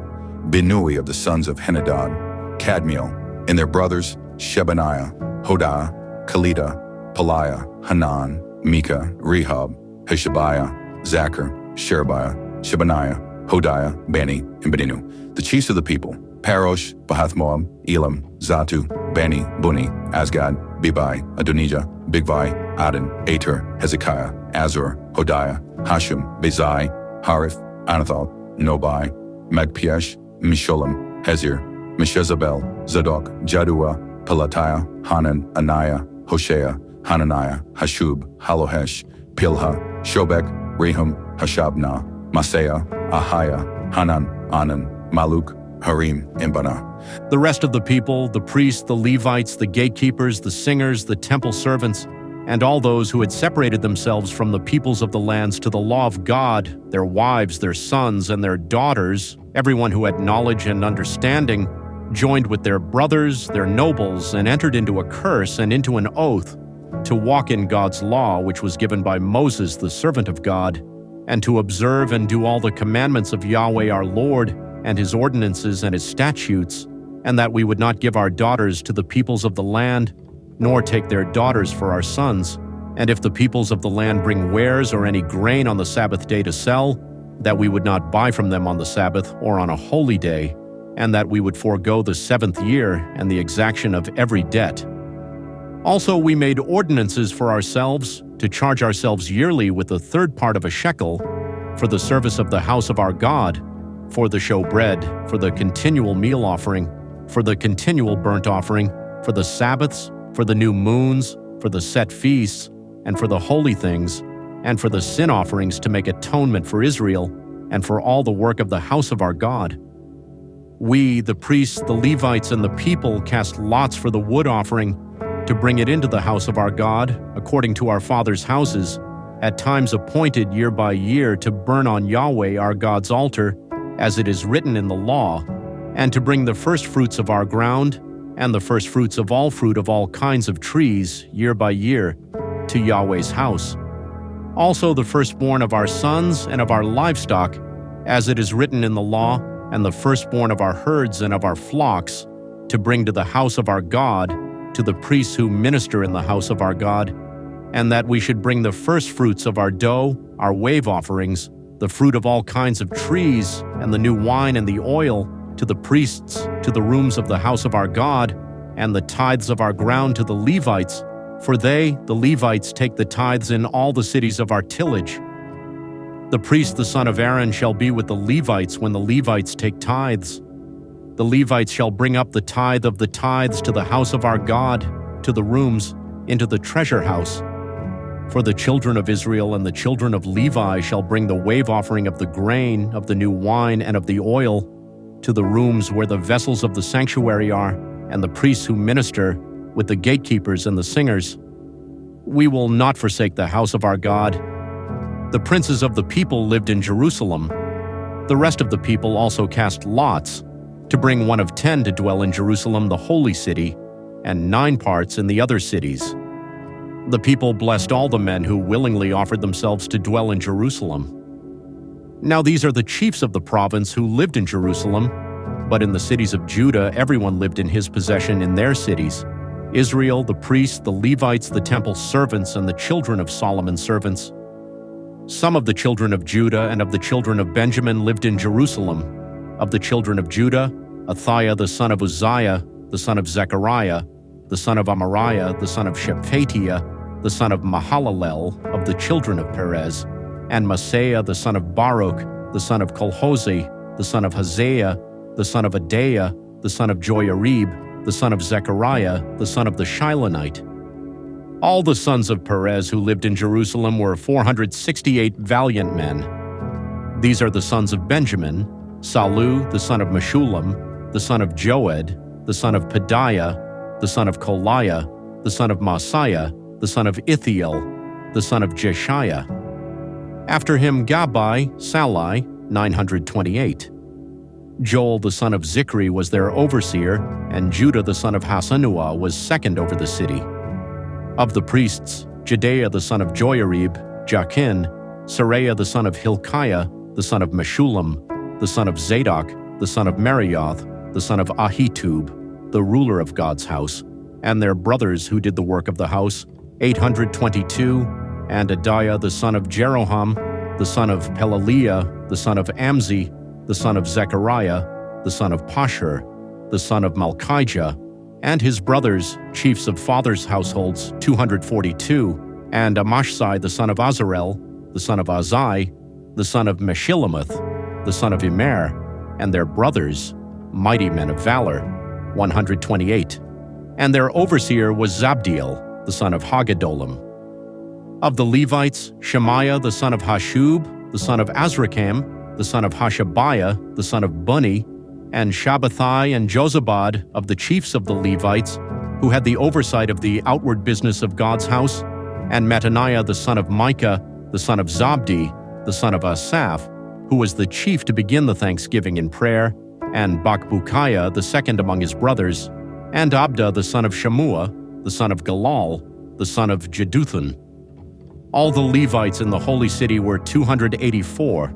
Binui of the sons of Henadad, Kadmiel, and their brothers Shebaniah, Hodiah, Kalida, Peliah, Hanan, Micah, Rehab, Hashabiah, Zachar, Sherebiah, Shebaniah, Hodiah, Bani, and Beninu. The chiefs of the people, Parosh, Bahath-Moab, Elam, Zatu, Bani, Buni, Asgad, Bebai, Adonijah, Bigvai, Adon, Ater, Hezekiah, Azur, Hodiah, Hashum, Bezai, Harith, Anathoth, Nobai, Magpiesh, Meshullam, Hezir, Meshezabel, Zadok, Jaddua, Pelatiah, Hanan, Anaiah, Hoshea, Hananiah, Hashub, Halohesh, Pilha, Shobek, Rehum, Hashabnah, Maaseiah, Ahiah, Hanan, Anan, Maluk, Harim, and Banah. The rest of the people, the priests, the Levites, the gatekeepers, the singers, the temple servants, and all those who had separated themselves from the peoples of the lands to the law of God, their wives, their sons, and their daughters, everyone who had knowledge and understanding, joined with their brothers, their nobles, and entered into a curse and into an oath to walk in God's law, which was given by Moses, the servant of God, and to observe and do all the commandments of Yahweh our Lord, and his ordinances and his statutes, and that we would not give our daughters to the peoples of the land, nor take their daughters for our sons. And if the peoples of the land bring wares or any grain on the Sabbath day to sell, that we would not buy from them on the Sabbath or on a holy day, and that we would forego the 7th year and the exaction of every debt. Also we made ordinances for ourselves to charge ourselves yearly with the 3rd part of a shekel for the service of the house of our God, for the showbread, for the continual meal offering, for the continual burnt offering, for the Sabbaths, for the new moons, for the set feasts, and for the holy things, and for the sin offerings to make atonement for Israel, and for all the work of the house of our God. We, the priests, the Levites, and the people cast lots for the wood offering to bring it into the house of our God, according to our fathers' houses, at times appointed year by year to burn on Yahweh our God's altar, as it is written in the law, and to bring the firstfruits of our ground, and the firstfruits of all fruit of all kinds of trees, year by year, to Yahweh's house. Also the firstborn of our sons and of our livestock, as it is written in the law, and the firstborn of our herds and of our flocks, to bring to the house of our God, to the priests who minister in the house of our God, and that we should bring the firstfruits of our dough, our wave offerings, the fruit of all kinds of trees, and the new wine and the oil, to the priests, to the rooms of the house of our God, and the tithes of our ground to the Levites, for they, the Levites, take the tithes in all the cities of our tillage. The priest, the son of Aaron, shall be with the Levites when the Levites take tithes. The Levites shall bring up the tithe of the tithes to the house of our God, to the rooms, into the treasure house. For the children of Israel and the children of Levi shall bring the wave offering of the grain, of the new wine, and of the oil, to the rooms where the vessels of the sanctuary are, and the priests who minister, with the gatekeepers and the singers. We will not forsake the house of our God. The princes of the people lived in Jerusalem. The rest of the people also cast lots, to bring 1 of 10 to dwell in Jerusalem, the holy city, and 9 parts in the other cities. The people blessed all the men who willingly offered themselves to dwell in Jerusalem. Now these are the chiefs of the province who lived in Jerusalem, but in the cities of Judah everyone lived in his possession in their cities: Israel, the priests, the Levites, the temple servants, and the children of Solomon's servants. Some of the children of Judah and of the children of Benjamin lived in Jerusalem. Of the children of Judah, Athaiah the son of Uzziah, the son of Zechariah, the son of Amariah, the son of Shephatiah, the son of Mahalalel, of the children of Perez, and Maaseiah the son of Baruch, the son of Kolhoze, the son of Haziah, the son of Adaiah, the son of Joiarib, the son of Zechariah, the son of the Shilonite. All the sons of Perez who lived in Jerusalem were 468 valiant men. These are the sons of Benjamin: Salu, the son of Meshullam, the son of Joed, the son of Pedaiah, the son of Koliah, the son of Maaseiah, the son of Ithiel, the son of Jeshiah. After him Gabbai, Salai, 928. Joel the son of Zichri was their overseer, and Judah the son of Hasanuah was second over the city. Of the priests, Jedaiah the son of Joiarib, Jachin, Seraiah the son of Hilkiah, the son of Meshullam, the son of Zadok, the son of Merioth, the son of Ahitub, the ruler of God's house, and their brothers who did the work of the house, 822, and Adaiah the son of Jeroham, the son of Pelaliah, the son of Amzi, the son of Zechariah, the son of Pashur, the son of Malchijah, and his brothers, chiefs of fathers' households, 242, and Amashsai the son of Azarel, the son of Azai, the son of Meshillemeth, the son of Immer, and their brothers, mighty men of valor, 128. And their overseer was Zabdiel, the son of Haggedolim. Of the Levites, Shemaiah the son of Hashub, the son of Azrikam, the son of Hashabiah, the son of Bunni, and Shabbathai and Jozabad of the chiefs of the Levites, who had the oversight of the outward business of God's house, and Mattaniah the son of Micah, the son of Zabdi, the son of Asaph, who was the chief to begin the thanksgiving in prayer, and Bakbukiah the second among his brothers, and Abda the son of Shammua, the son of Galal, the son of Jeduthun. All the Levites in the holy city were 284.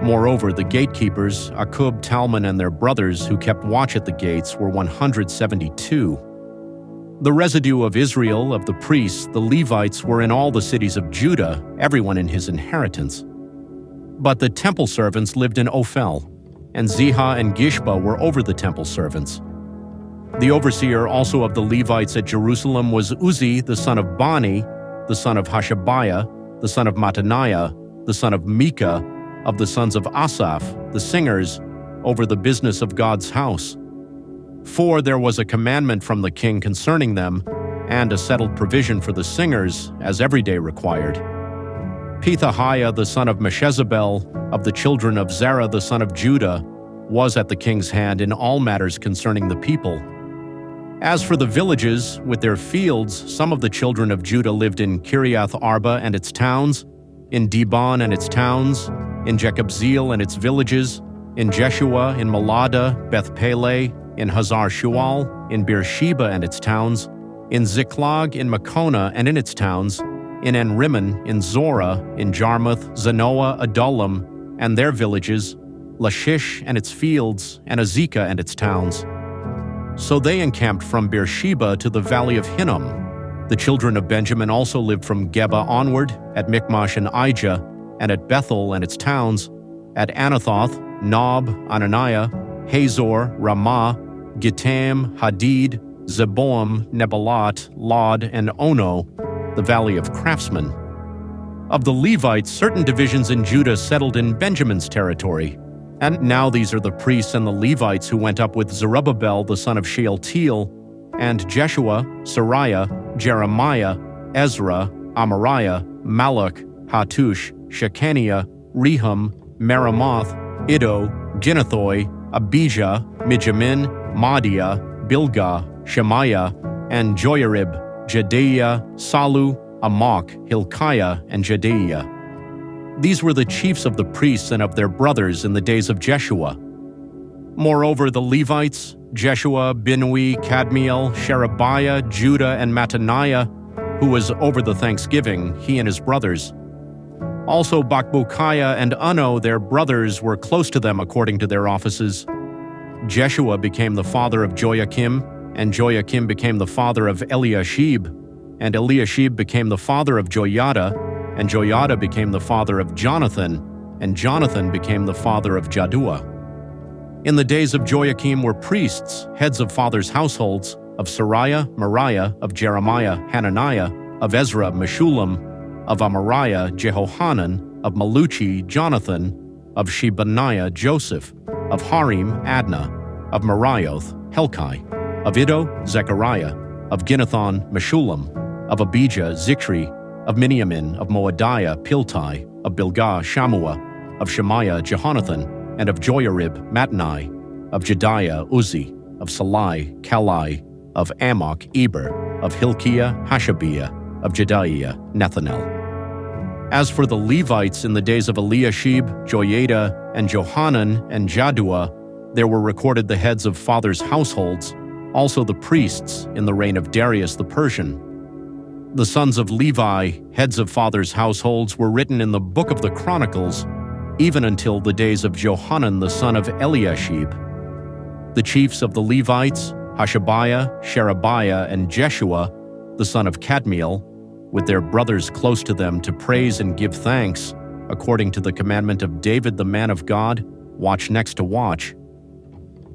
Moreover, the gatekeepers, Akub, Talmon, and their brothers who kept watch at the gates were 172. The residue of Israel, of the priests, the Levites, were in all the cities of Judah, everyone in his inheritance. But the temple servants lived in Ophel, and Ziha and Gishba were over the temple servants. The overseer also of the Levites at Jerusalem was Uzzi the son of Bani, the son of Hashabiah, the son of Mattaniah, the son of Micah, of the sons of Asaph, the singers, over the business of God's house. For there was a commandment from the king concerning them, and a settled provision for the singers, as every day required. Pethahiah the son of Meshezabel, of the children of Zerah the son of Judah, was at the king's hand in all matters concerning the people. As for the villages, with their fields, some of the children of Judah lived in Kiriath Arba and its towns, in Dibon and its towns, in Jekabzeel and its villages, in Jeshua, in Malada, Beth-Peleh, in Hazar-Shual, in Beersheba and its towns, in Ziklag, in Makona and in its towns, in En-Rimmon, in Zorah, in Jarmuth, Zanoah, Adullam, and their villages, Lachish and its fields, and Azekah and its towns. So they encamped from Beersheba to the valley of Hinnom. The children of Benjamin also lived from Geba onward, at Michmash and Aijah, and at Bethel and its towns, at Anathoth, Nob, Ananiah, Hazor, Ramah, Gitam, Hadid, Zeboam, Nebalat, Lod, and Ono, the valley of craftsmen. Of the Levites, certain divisions in Judah settled in Benjamin's territory. And now these are the priests and the Levites who went up with Zerubbabel the son of Shealtiel, and Jeshua, Sariah, Jeremiah, Ezra, Amariah, Malach, Hattush, Shechaniah, Rehum, Meremoth, Iddo, Ginnethoi, Abijah, Mijamin, Madiah, Bilgah, Shemaiah, and Joyarib, Jedaiah, Salu, Amok, Hilkiah, and Jedaiah. These were the chiefs of the priests and of their brothers in the days of Jeshua. Moreover, the Levites, Jeshua, Binnui, Kadmiel, Sherebiah, Judah, and Mattaniah, who was over the thanksgiving, he and his brothers. Also Bakbukiah and Unno, their brothers, were close to them according to their offices. Jeshua became the father of Joachim, and Joachim became the father of Eliashib, and Eliashib became the father of Joiada, and Joiada became the father of Jonathan, and Jonathan became the father of Jaddua. In the days of Joachim were priests, heads of fathers' households, of Sariah, Moriah, of Jeremiah, Hananiah, of Ezra, Meshullam, of Amariah, Jehohanan, of Maluchi, Jonathan, of Shebaniah, Joseph, of Harim, Adnah, of Marioth, Helkai, of Iddo, Zechariah, of Ginnethon, Meshullam, of Abijah, Zichri, of Miniamin, of Moadiah, Piltai, of Bilgah, Shammua, of Shemaiah, Jehonathan, and of Joyarib, Matnai, of Jediah, Uzzi, of Salai, Kalai, of Amok, Eber, of Hilkiah, Hashabiah, of Jedaiah, Nethanel. As for the Levites in the days of Eliashib, Joiada, and Johanan, and Jaddua, there were recorded the heads of fathers' households, also the priests in the reign of Darius the Persian. The sons of Levi, heads of fathers' households, were written in the book of the Chronicles, even until the days of Johanan the son of Eliashib. The chiefs of the Levites, Hashabiah, Sherebiah, and Jeshua, the son of Kadmiel, with their brothers close to them to praise and give thanks, according to the commandment of David the man of God, watch next to watch.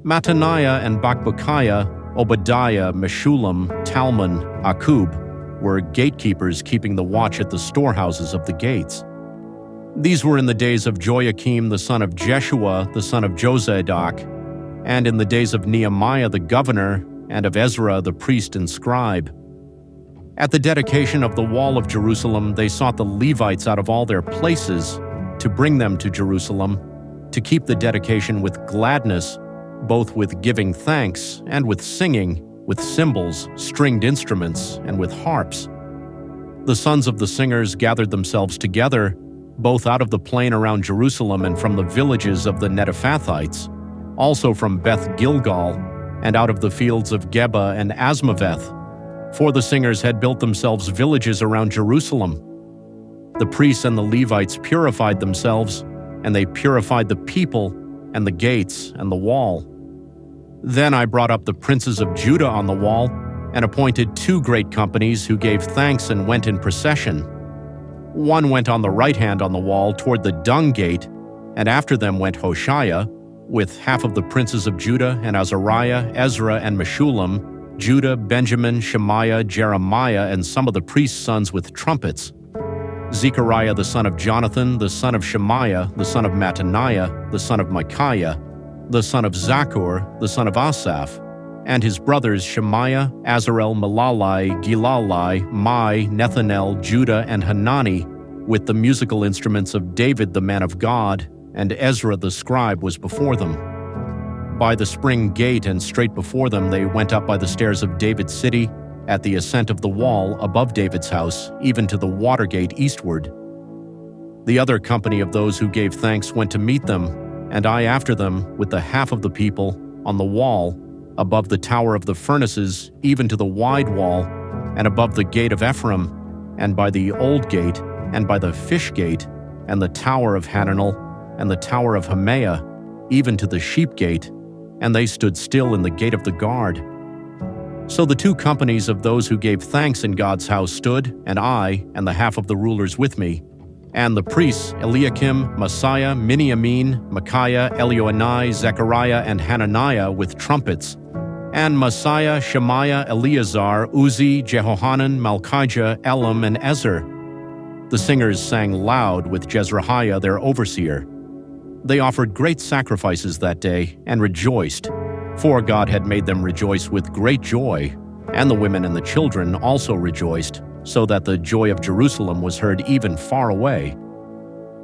Mattaniah and Bakbukiah, Obadiah, Meshullam, Talmon, Akub, were gatekeepers keeping the watch at the storehouses of the gates. These were in the days of Joachim the son of Jeshua, the son of Jozadak, and in the days of Nehemiah the governor, and of Ezra the priest and scribe. At the dedication of the wall of Jerusalem, they sought the Levites out of all their places to bring them to Jerusalem, to keep the dedication with gladness, both with giving thanks and with singing, with cymbals, stringed instruments, and with harps. The sons of the singers gathered themselves together, both out of the plain around Jerusalem and from the villages of the Netophathites, also from Beth Gilgal, and out of the fields of Geba and Asmaveth, for the singers had built themselves villages around Jerusalem. The priests and the Levites purified themselves, and they purified the people and the gates and the wall. Then I brought up the princes of Judah on the wall and appointed 2 great companies who gave thanks and went in procession. One went on the right hand on the wall toward the dung gate, and after them went Hoshea, with half of the princes of Judah and Azariah, Ezra, and Meshullam, Judah, Benjamin, Shemaiah, Jeremiah, and some of the priests' sons with trumpets. Zechariah the son of Jonathan, the son of Shemaiah, the son of Mattaniah, the son of Micaiah, the son of Zakkur, the son of Asaph, and his brothers Shemaiah, Azarel, Malalai, Gilalai, Mai, Nethanel, Judah, and Hanani, with the musical instruments of David the man of God, and Ezra the scribe was before them. By the spring gate and straight before them they went up by the stairs of David's city, at the ascent of the wall above David's house, even to the water gate eastward. The other company of those who gave thanks went to meet them, and I after them, with the half of the people, on the wall, above the tower of the furnaces, even to the wide wall, and above the gate of Ephraim, and by the old gate, and by the fish gate, and the tower of Hananel, and the tower of Hamea, even to the sheep gate, and they stood still in the gate of the guard. So the 2 companies of those who gave thanks in God's house stood, and I, and the half of the rulers with me, and the priests Eliakim, Messiah, Miniamin, Micaiah, Elioenai, Zechariah, and Hananiah with trumpets, and Messiah, Shemaiah, Eleazar, Uzi, Jehohanan, Malchijah, Elam, and Ezer. The singers sang loud with Jezrahiah their overseer. They offered great sacrifices that day and rejoiced, for God had made them rejoice with great joy, and the women and the children also rejoiced, so that the joy of Jerusalem was heard even far away.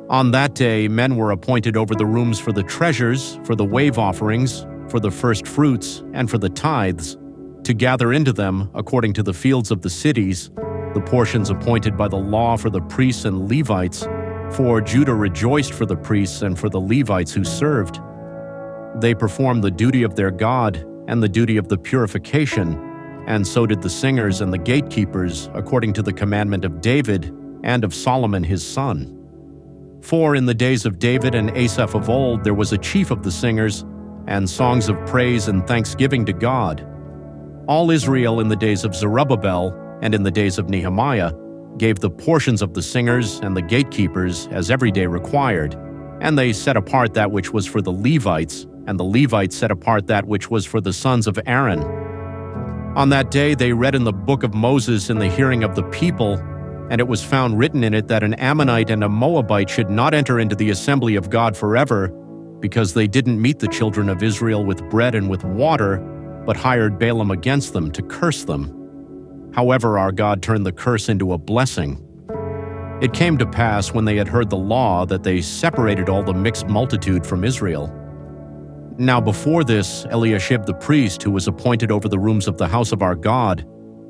On that day men were appointed over the rooms for the treasures, for the wave offerings, for the first fruits, and for the tithes, to gather into them, according to the fields of the cities, the portions appointed by the law for the priests and Levites, for Judah rejoiced for the priests and for the Levites who served. They performed the duty of their God and the duty of the purification, and so did the singers and the gatekeepers, according to the commandment of David and of Solomon his son. For in the days of David and Asaph of old there was a chief of the singers, and songs of praise and thanksgiving to God. All Israel in the days of Zerubbabel and in the days of Nehemiah gave the portions of the singers and the gatekeepers as every day required, and they set apart that which was for the Levites, and the Levites set apart that which was for the sons of Aaron. On that day they read in the book of Moses in the hearing of the people, and it was found written in it that an Ammonite and a Moabite should not enter into the assembly of God forever, because they didn't meet the children of Israel with bread and with water, but hired Balaam against them to curse them. However, our God turned the curse into a blessing. It came to pass when they had heard the law that they separated all the mixed multitude from Israel. Now before this, Eliashib the priest, who was appointed over the rooms of the house of our God,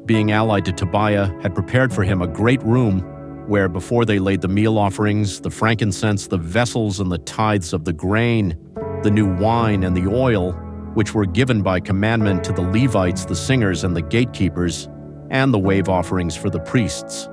being allied to Tobiah, had prepared for him a great room, where before they laid the meal offerings, the frankincense, the vessels, and the tithes of the grain, the new wine, and the oil, which were given by commandment to the Levites, the singers, and the gatekeepers, and the wave offerings for the priests.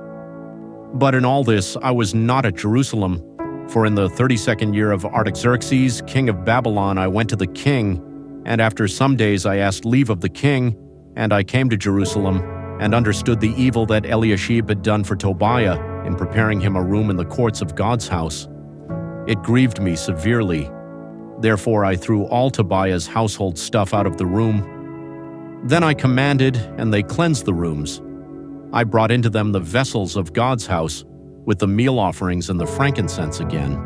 But in all this I was not at Jerusalem, for in the 32nd year of Artaxerxes, king of Babylon, I went to the king, and after some days I asked leave of the king, and I came to Jerusalem, and understood the evil that Eliashib had done for Tobiah in preparing him a room in the courts of God's house. It grieved me severely. Therefore I threw all Tobiah's household stuff out of the room. Then I commanded, and they cleansed the rooms. I brought into them the vessels of God's house, with the meal offerings and the frankincense again.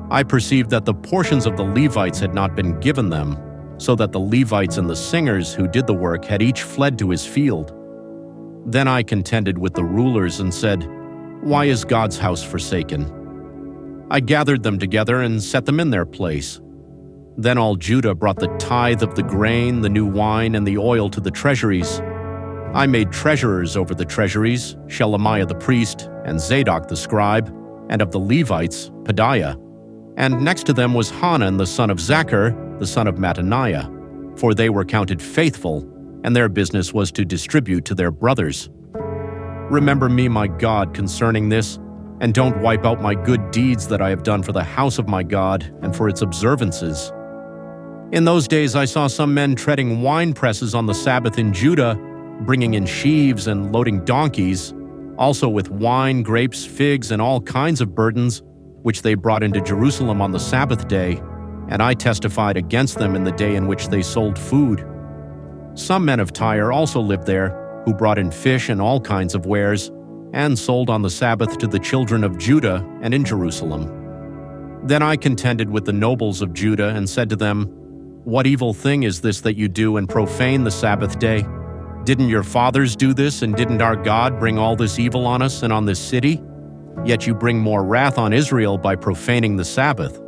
I perceived that the portions of the Levites had not been given them, so that the Levites and the singers who did the work had each fled to his field. Then I contended with the rulers and said, "Why is God's house forsaken?" I gathered them together and set them in their place. Then all Judah brought the tithe of the grain, the new wine, and the oil to the treasuries. I made treasurers over the treasuries, Shelemiah the priest, and Zadok the scribe, and of the Levites, Pedaiah. And next to them was Hanan the son of Zachar, the son of Mattaniah, for they were counted faithful, and their business was to distribute to their brothers. Remember me, my God, concerning this, and don't wipe out my good deeds that I have done for the house of my God and for its observances. In those days I saw some men treading wine presses on the Sabbath in Judah, bringing in sheaves and loading donkeys, also with wine, grapes, figs, and all kinds of burdens, which they brought into Jerusalem on the Sabbath day, and I testified against them in the day in which they sold food. Some men of Tyre also lived there, who brought in fish and all kinds of wares, and sold on the Sabbath to the children of Judah and in Jerusalem. Then I contended with the nobles of Judah and said to them, "What evil thing is this that you do and profane the Sabbath day? Didn't your fathers do this, and didn't our God bring all this evil on us and on this city? Yet you bring more wrath on Israel by profaning the Sabbath."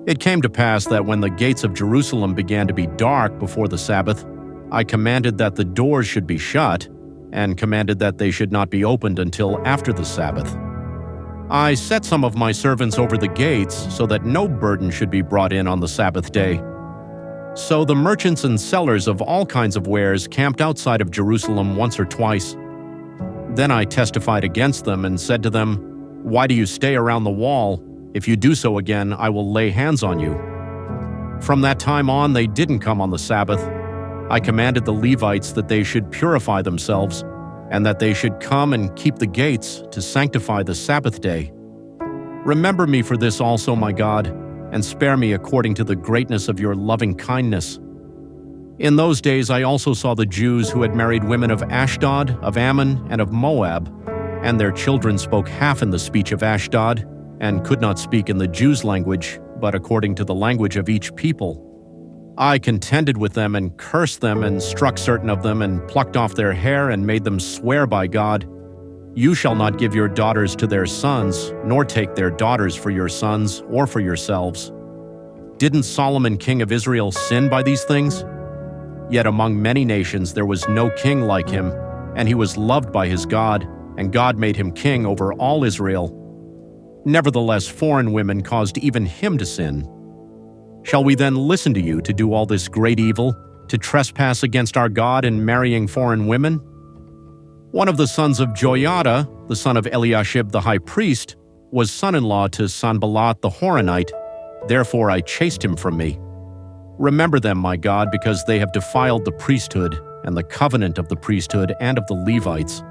It came to pass that when the gates of Jerusalem began to be dark before the Sabbath, I commanded that the doors should be shut, and commanded that they should not be opened until after the Sabbath. I set some of my servants over the gates, so that no burden should be brought in on the Sabbath day. So the merchants and sellers of all kinds of wares camped outside of Jerusalem once or twice. Then I testified against them and said to them, "Why do you stay around the wall? If you do so again, I will lay hands on you." From that time on, they didn't come on the Sabbath. I commanded the Levites that they should purify themselves, and that they should come and keep the gates to sanctify the Sabbath day. Remember me for this also, my God, and spare me according to the greatness of your loving kindness. In those days I also saw the Jews who had married women of Ashdod, of Ammon, and of Moab, and their children spoke half in the speech of Ashdod, and could not speak in the Jews' language, but according to the language of each people. I contended with them and cursed them and struck certain of them and plucked off their hair and made them swear by God, "You shall not give your daughters to their sons, nor take their daughters for your sons or for yourselves." Didn't Solomon king of Israel sin by these things? Yet among many nations there was no king like him, and he was loved by his God, and God made him king over all Israel. Nevertheless, foreign women caused even him to sin. Shall we then listen to you to do all this great evil, to trespass against our God in marrying foreign women? One of the sons of Joiada, the son of Eliashib the high priest, was son-in-law to Sanballat the Horonite. Therefore I chased him from me. Remember them, my God, because they have defiled the priesthood and the covenant of the priesthood and of the Levites.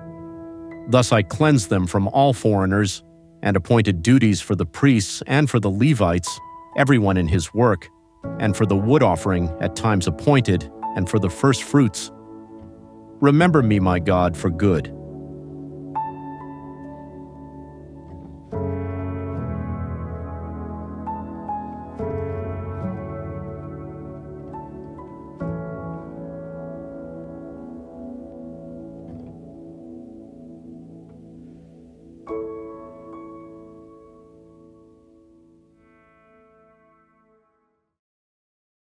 Thus I cleansed them from all foreigners, and appointed duties for the priests and for the Levites, everyone in his work, and for the wood offering at times appointed, and for the first fruits. Remember me, my God, for good,